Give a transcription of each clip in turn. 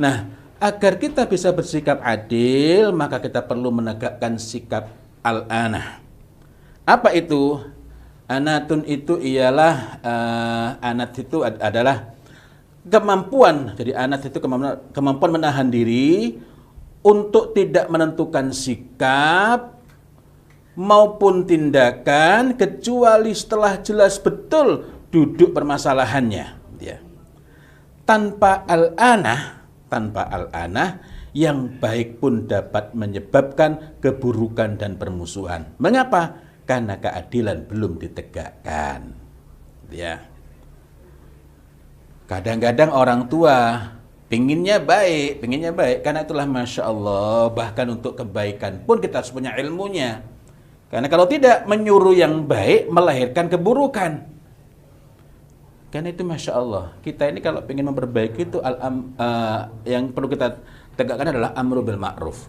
Nah, agar kita bisa bersikap adil, maka kita perlu menegakkan sikap al-anah. Apa itu? Anatun itu ialah anat itu adalah kemampuan. Jadi anat itu kemampuan menahan diri untuk tidak menentukan sikap maupun tindakan kecuali setelah jelas betul duduk permasalahannya. Ya. Tanpa al-anah yang baik pun dapat menyebabkan keburukan dan permusuhan. Mengapa? Karena keadilan belum ditegakkan. Ya. Kadang-kadang orang tua pinginnya baik, karena itulah Masya Allah, bahkan untuk kebaikan pun kita harus punya ilmunya. Karena kalau tidak, menyuruh yang baik melahirkan keburukan. Karena itu Masya Allah, kita ini kalau ingin memperbaiki itu yang perlu kita tegakkan adalah amru bil ma'ruf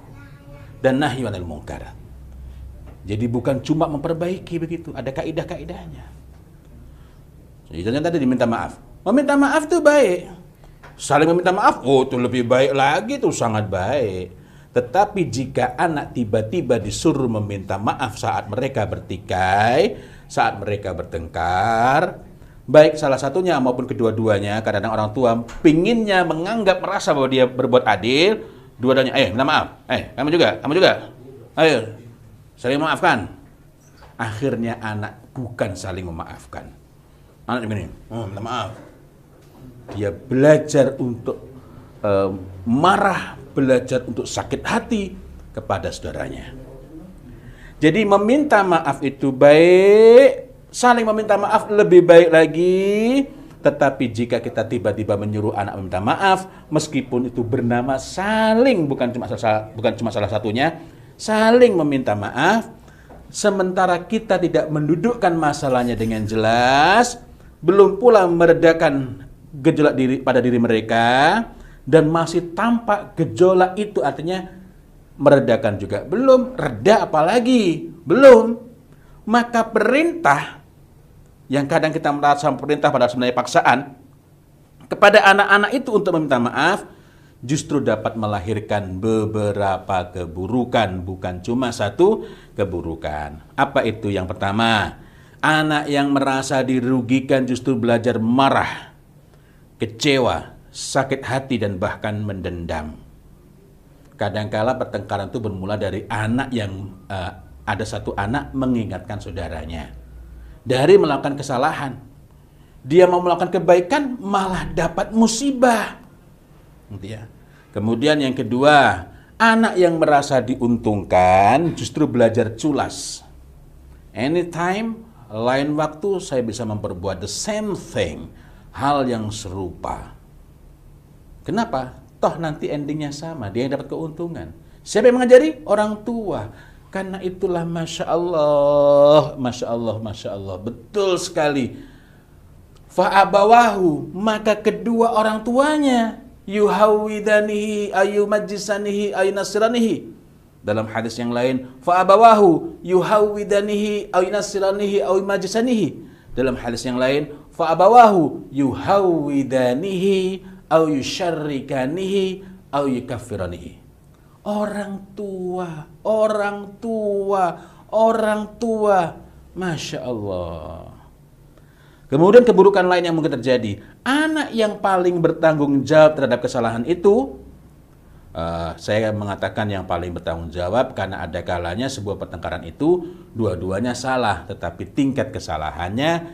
dan nahyi 'anil munkar. Jadi bukan cuma memperbaiki begitu, ada kaidah-kaidahnya. Jadi contohnya tadi diminta maaf. Meminta maaf itu baik. Saling meminta maaf, oh itu lebih baik lagi, itu sangat baik. Tetapi jika anak tiba-tiba disuruh meminta maaf saat mereka bertikai, saat mereka bertengkar, baik salah satunya maupun kedua-duanya, kadang-kadang orang tua pinginnya merasa bahwa dia berbuat adil, dua-duanya, minta maaf, kamu juga, ayo, saling memaafkan. Akhirnya anak bukan saling memaafkan. Anak begini, minta maaf. Dia belajar untuk marah, belajar untuk sakit hati kepada saudaranya. Jadi meminta maaf itu baik, saling meminta maaf lebih baik lagi. Tetapi jika kita tiba-tiba menyuruh anak meminta maaf, meskipun itu bernama saling, bukan cuma salah satunya, saling meminta maaf, sementara kita tidak mendudukkan masalahnya dengan jelas, belum pula meredakan gejolak pada diri mereka, dan masih tampak gejolak itu artinya meredakan juga belum, reda apalagi belum, maka perintah yang kadang kita merasa perintah pada sebenarnya paksaan kepada anak-anak itu untuk meminta maaf justru dapat melahirkan beberapa keburukan, bukan cuma satu keburukan. Apa itu? Yang pertama, anak yang merasa dirugikan justru belajar marah, kecewa, sakit hati, dan bahkan mendendam. Kadangkala pertengkaran itu bermula dari anak yang ada satu anak mengingatkan saudaranya dari melakukan kesalahan. Dia mau melakukan kebaikan malah dapat musibah. Kemudian yang kedua, anak yang merasa diuntungkan justru belajar culas. Anytime, lain waktu saya bisa memperbuat the same thing, hal yang serupa. Kenapa? Toh nanti endingnya sama, dia yang dapat keuntungan. Siapa yang mengajari? Orang tua. Karena itulah Masya Allah, Masya Allah, Masya Allah, betul sekali. Fa'abawahu, maka kedua orang tuanya, yuhawidanihi, ayumajisanihi, ayunasiranihi. Dalam hadis yang lain, fa'abawahu, yuhawidanihi, ayunasiranihi, ayumajisanihi. Dalam hadis yang lain, fa'abawahu, yuhawidanihi, ayusyarrikanihi, ayukafiranihi. Orang tua, Masya Allah. Kemudian keburukan lain yang mungkin terjadi, anak yang paling bertanggung jawab terhadap kesalahan itu, saya mengatakan yang paling bertanggung jawab karena ada kalanya sebuah pertengkaran itu dua-duanya salah, tetapi tingkat kesalahannya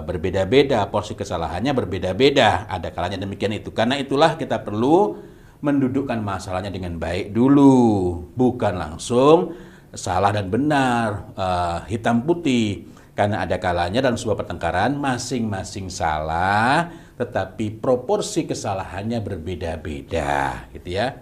berbeda-beda, porsi kesalahannya berbeda-beda. Ada kalanya demikian itu. Karena itulah kita perlu mendudukkan masalahnya dengan baik dulu, bukan langsung salah dan benar, hitam putih. Karena ada kalanya dalam sebuah pertengkaran masing-masing salah, tetapi proporsi kesalahannya berbeda-beda, gitu ya.